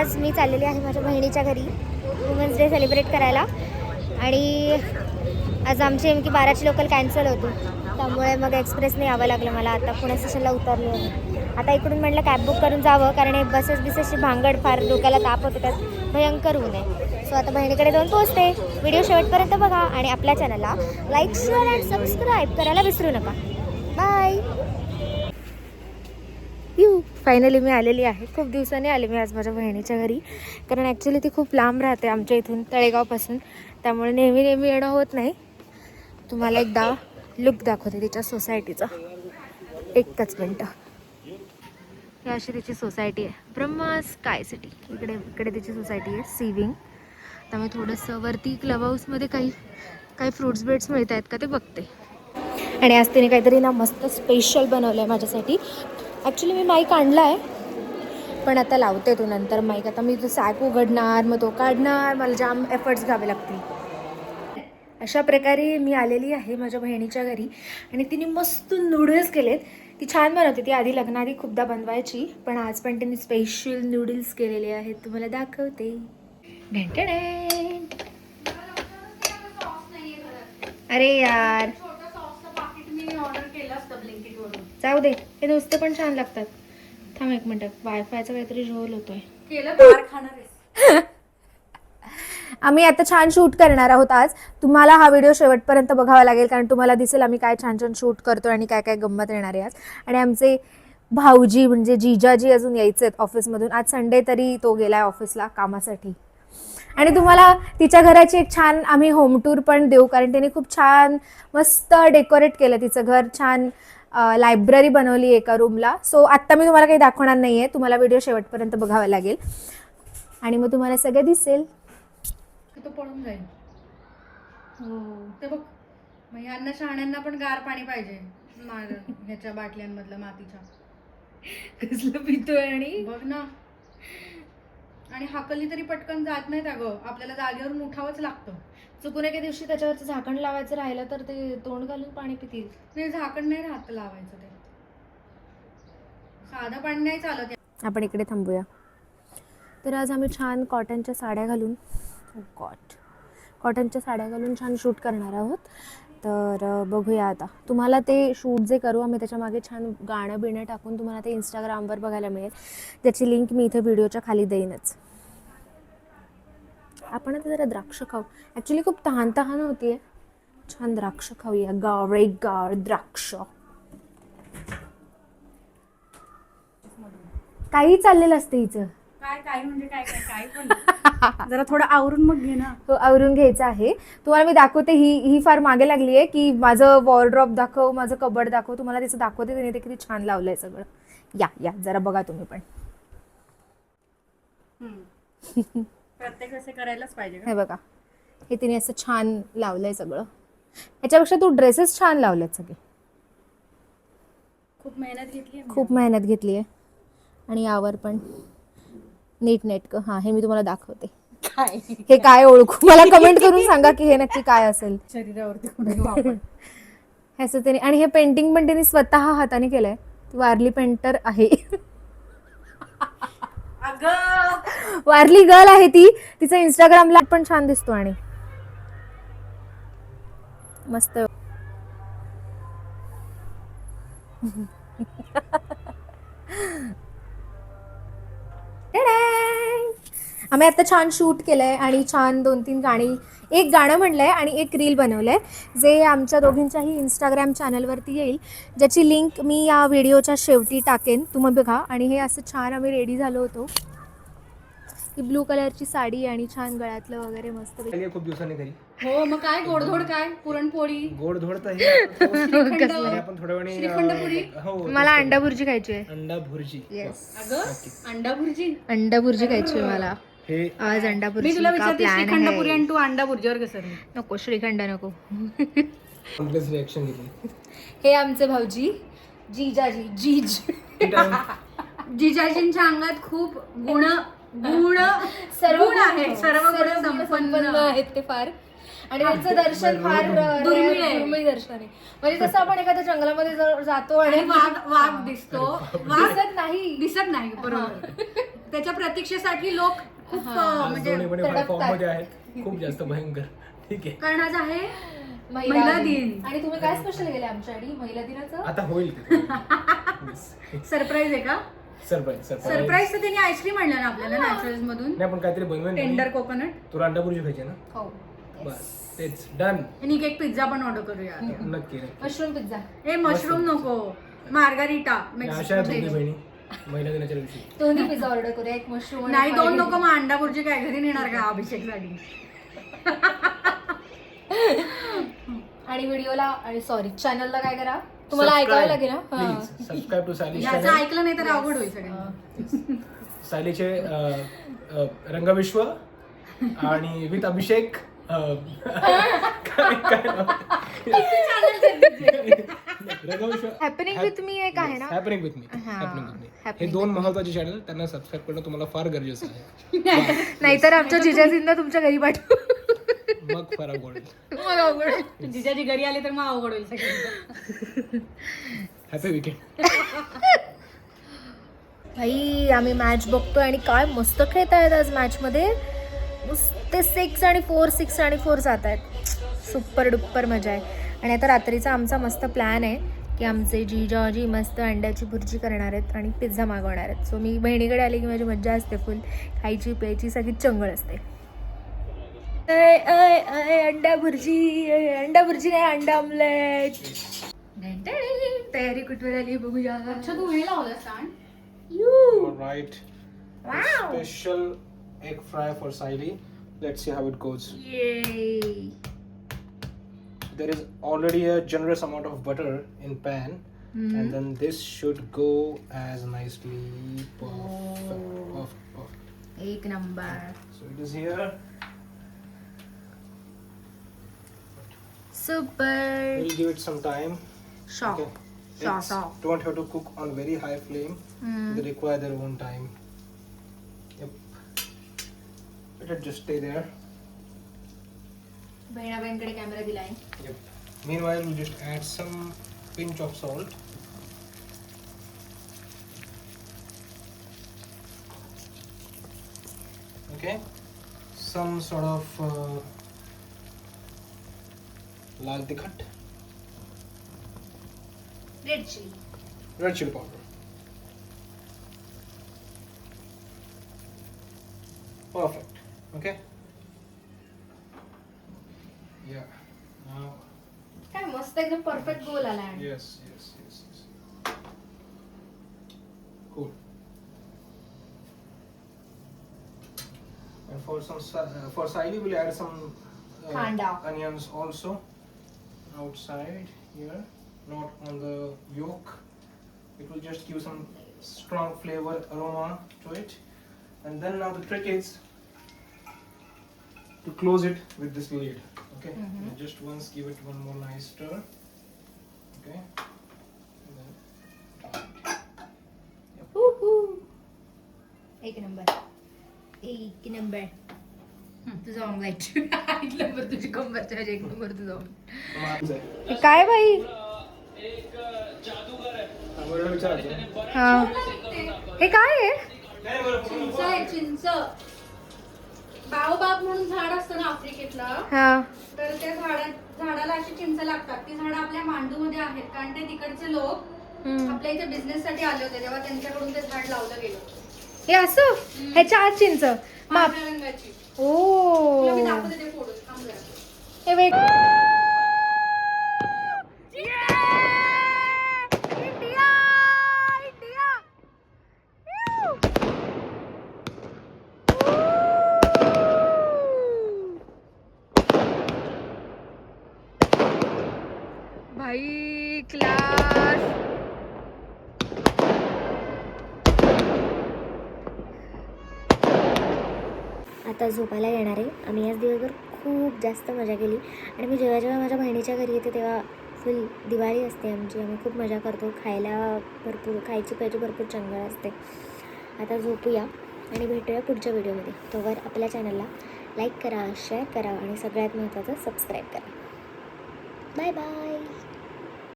आज मी चाललेली आहे माझ्या बहिणीच्या घरी वुमन्स डे सेलिब्रेट करायला. आणि आज आमची नेमकी 12ची लोकल कॅन्सल होती, त्यामुळे मग एक्सप्रेसने यावं लागलं मला. आता पुणे स्टेशनला उतरले आहे. आता इकडून म्हटलं कॅब बुक करून जावं, कारण हे बिसेसची भांगड फार डोक्याला ताप होते, त्यात भयंकर ऊन आहे. सो आता बहिणीकडे जाऊन पोहोचते. व्हिडिओ शेवटपर्यंत बघा आणि आपल्या चॅनलला लाईक, शेअर अँड सबस्क्राईब करायला विसरू नका. बाय. फायनली मी आलेली आहे. खूप दिवसांनी आले मी आज माझ्या बहिणीच्या घरी, कारण ॲक्च्युली ती खूप लांब राहते आमच्या इथून, तळेगावपासून. त्यामुळे नेहमी येणं होत नाही. तुम्हाला एकदा लुक दाखवते तिच्या सोसायटीचा. एकच मिनटं. ही अशी तिची सोसायटी आहे, ब्रह्मा स्काय सिटी. इकडे तिची सोसायटी आहे, सी विंग. त्यामुळे थोडंसं वरती क्लब हाऊसमध्ये काही फ्रुट्स बेट्स मिळत आहेत का ते बघते. आणि आज तिने काहीतरी ना मस्त स्पेशल बनवलं आहे माझ्यासाठी. ॲक्च्युली मी माईक आणला आहे, पण आता लावते तो नंतर माईक. आता मी तो सॅक उघडणार, मग तो काढणार, मला जाम एफर्ट्स घ्यावे लागतील. अशा प्रकारे मी आलेली आहे माझ्या बहिणीच्या घरी. आणि तिने मस्त नूडल्स केलेत. ती छान बनवते. ती आधी लग्नाआधी खूपदा बनवायची, पण आज पण तिने स्पेशल नूडल्स केलेले आहेत. तुम्हाला दाखवते. अरे यार, जाऊ दे, हे नुसते पण छान लागतात. थांब एक मिनिट, वायफायचा काहीतरी झोल होतोय. आम्ही आता छान शूट करणार आहोत आज. तुम्हाला हा व्हिडिओ शेवटपर्यंत बघावा लागेल, कारण तुम्हाला दिसेल आम्ही काय छान छान शूट करतो आणि काय काय गंमत येणार आहे आज. आणि आमचे भाऊजी म्हणजे जीजाजी अजून यायचे आहेत ऑफिसमधून. आज संडे तरी तो गेलाय ऑफिसला कामासाठी. आणि तुम्हाला तिच्या घराची एक छान आम्ही होम टूर पण देऊ, कारण तिने खूप छान मस्त डेकोरेट केलं तिचं घर. छान लायब्ररी बनवली एका रूमला. सो आत्ता मी तुम्हाला काही दाखवणार नाही आहे, तुम्हाला व्हिडिओ शेवटपर्यंत बघावा लागेल आणि मग तुम्हाला सगळं दिसेल. तो पळून जाईल. हो ते बघ, मग यांना शहाण्यांना पण गार पाणी पाहिजे. ह्याच्या बाटल्यांमधलं मातीच्या. कसलं पितोय आणि बघ ना. आणि हाकलली तरी पटकन जात नाहीत अगं, आपल्याला जागेवरून उठावंच लागतं. चुकून एके दिवशी त्याच्यावरचं झाकण लावायचं राहिलं तर ते तोंड घालून पाणी पितील. नाही, झाकण नाही राहत लावायचं, ते साधं पाणी नाही चालत. आपण इकडे थांबूया. तर आज आम्ही छान कॉटनच्या साड्या घालून कॉटनच्या साड्या घालून छान शूट करणार आहोत. तर बघूया आता. तुम्हाला ते शूट जे करू आम्ही त्याच्यामागे छान गाणं बिणं टाकून तुम्हाला ते इंस्टाग्रामवर बघायला मिळेल. त्याची लिंक मी इथे व्हिडिओच्या खाली देईनच. आपण आता जरा द्राक्ष खाऊ. ॲक्च्युली खूप तहान होती आहे. छान द्राक्ष खाऊया. गार द्राक्ष. काही चाललेलं असतं हिचं. काय म्हणजे काय पण जरा थोडं आवरून मग घे ना. तो आवरून घ्यायचा आहे. तुम्हाला मी दाखवते. ही फार मागे लागली आहे की माझं वॉर्डरोब दाखव, माझं कबड दाखव. तुम्हाला तिचं दाखवते. तिने ते किती छान लावलंय सगळं. या जरा बघा तुम्ही पण. प्रत्येक असे करायलाच पाहिजे. हे बघा, हे तिने असं छान लावलंय सगळं. याच्यापेक्षा तू ड्रेसेस छान लावलेत सगळे. खूप मेहनत घेतली आहे. आणि यावर पण नीटनेटकं. हां, हे मी तुम्हाला दाखवते. हे काय ओळखू, मला कमेंट करून सांगा की हे नक्की काय असेल. शरीरावरती ह्याचं त्याने. आणि हे पेंटिंग पण त्यांनी स्वतः हाताने केलंय. ती वारली पेंटर आहे. वारली गर्ल आहे ती. तिचा इंस्टाग्रामला पण छान दिसतो आणि मस्त. आम्ही आता छान शूट केलंय आणि छान 2-3 गाणी, एक गाणं म्हणलंय आणि एक रील बनवलंय, जे आमच्या दोघींच्याही इंस्टाग्राम चॅनलवरती येईल, ज्याची लिंक मी या व्हिडिओच्या शेवटी टाकेन. तुम्ही बघा. आणि हे असं छान आम्ही रेडी झालो होतो. ही ब्लू कलरची साडी आणि छान गळ्यातलं वगैरे मस्त. खूप दिवसांनी घरी. हो, मग काय गोडधोड, काय पुरणपोळी, गोडधोड तर हे आपण थोड्या वेळाने श्रीखंडपुरी. हो, मला अंडा भुर्जी खायची आहे. अंडा भुर्जी. अगं अंडा भुर्जी. अंडा भुर्जी खायची आहे मला. हे आज अंडा मी भुर्जी तुला का विचारते, प्लॅन श्रीखंडपुरी आहे. आणि तू अंडा भुर्जीवर कसं? नको, श्रीखंड नको. कॉम्प्लेक्स रिएक्शन घेतली. हे आमचे भाऊजी जीजाजी. जिजाजींच्या अंगात खूप गुण सर्व गुण आहेत. सर्व गुण संपन्न आहेत ते फार. आणि त्यांचं दर्शन फार दुर्मिळ दर्शन आहे. म्हणजे जसं आपण एखाद्या जंगलामध्ये जातो आणि वाघ दिसतो, दिसत नाही बरोबर. त्याच्या प्रतीक्षेसाठी लोक खूप आज म्हणजे दोन्ही फॉर्म मध्ये आहेत, खूप जास्त भयंकर. ठीक आहे, कारण आज आहे महिला दिन. आणि तुम्ही काय स्पेशल केले आमच्यासाठी महिला दिनाचं? आता होईल. सरप्राईज आहे का? सरप्राईज सरप्राईज तर त्यांनी आईस्क्रीम आणलं ना आपल्याला नॅचरल्स मधून, नाही पण काहीतरी बनवेन. Tender coconut. तुला अंडा बुर्जी खायची ना? हो. बस तेच डन. आणि एक पिझ्झा पण ऑर्डर करूया. नक्की. Mushroom pizza. ए मशरूम नको, मार्गारिटा मिक्स. अशा दोन्ही बहिणी महिला दिनाच्या दिवशी दोन्ही पिझ्झा ऑर्डर करूया, एक मशरूम नाही 2 नको, मग अंडा बुर्जी काय घरी नेणार का अभिषेक साठी? आणि व्हिडिओला आणि सॉरी चॅनलला काय करा, तुम्हाला ऐकावं लागेल ना. सबस्क्राईब टू सायली याचं चॅनल. ऐकलं नाही तर अवघड होईल सगळं. सायलीचे रंगविश्व आणि with Abhishek Rangvishwa happening with me एक आहे ना. Happening with me. हे 2 महत्वाचे चॅनल, त्यांना सबस्क्राईब करणं तुम्हाला फार गरजेचं आहे. नाहीतर आमच्या जिजाजींना तुमच्या घरी पाठवू. मग फार अवघड होईल. मग अवघड. जिजाजी घरी आले तर मग अवघड होईल सगळं. Happy weekend. भाई आम्ही मॅच बघतोय आणि काय मस्त खेळत आहेत आज मॅच मध्ये. नुसते 6 आणि 4 जात आहेत. सुपर डुप्पर मजा आहे. आणि आता रात्रीचा आमचा मस्त प्लॅन आहे की आमचे जिजाजी मस्त अंड्याची भुर्जी करणार आहेत आणि पिझ्झा मागवणार आहेत. सो मी बहिणीकडे आली की माझी मज्जा असते फुल, खायची प्यायची सगळी चंगळ असते. अंडा भुर्जी, अंडा भुर्जी नाही अंडा ऑमलेट. तयारी कुठे झाली बघूया. अच्छा तू हे लावलं सांग. Alright. Wow. Special egg fry for Saili. Let's see how it goes. Yay. There is already a generous amount of butter in pan, and then this should go as nicely. Perfect. एक number. So it is here. Super. We'll give it some time. Shaw. Okay. Shaw. Eggs don't have to cook on very high flame. They require their own time. Yep. Let it just stay there. बहिणाबाईंकडे camera दिलाय. Yep. Meanwhile, we'll just add some pinch of salt. Okay. Some sort of lal tikhat, red chilli. red chili powder. Perfect. Okay. Yeah. Now. काय मस्त एकदम perfect गोल आला. Yes. Cool. And for Saili, we'll add some Kanda. onions also outside here, not on the yolk. It will just give some strong flavor aroma to it. And then now the trick is to close it with this lid. Okay. And just once give it one more nice stir. Okay. And then एक number. तुझं omelette. एक number तुझी कंबरच्या एक number तुझं omelette. काय बाई. हा हे काय आहे. चिंच आहे, चिंच. बाओबाब म्हणून झाड असतं ना आफ्रिकेतला, हा तर त्या झाडाला अशी चिंच लागतात. ती झाडं आपल्या मांडू मध्ये आहेत, कारण ते तिकडचे लोक आपल्या इथे बिझनेस साठी आले होते, तेव्हा त्यांच्याकडून ते झाड लावलं गेलं. हे असं ह्याच्या आत चिंच पांढऱ्या रंगाची. ओ तुला मी दाखवते ते फोटो. थांब जरा. हे वेग भाई क्लास. आता झोपायला येणार आहे. आम्ही आज दिवसभर खूप जास्त मजा केली आणि मी जेव्हा माझ्या बहिणीच्या घरी येते तेव्हा फुल दिवाळी असते आमची. आम्ही खूप मजा करतो. खायची प्यायची भरपूर चंगळ असते. आता झोपूया आणि भेटूया पुढच्या व्हिडिओमध्ये. तोवर आपल्या चॅनलला लाईक करा, शेअर करा आणि सगळ्यात महत्त्वाचं सबस्क्राईब करा. Bye bye.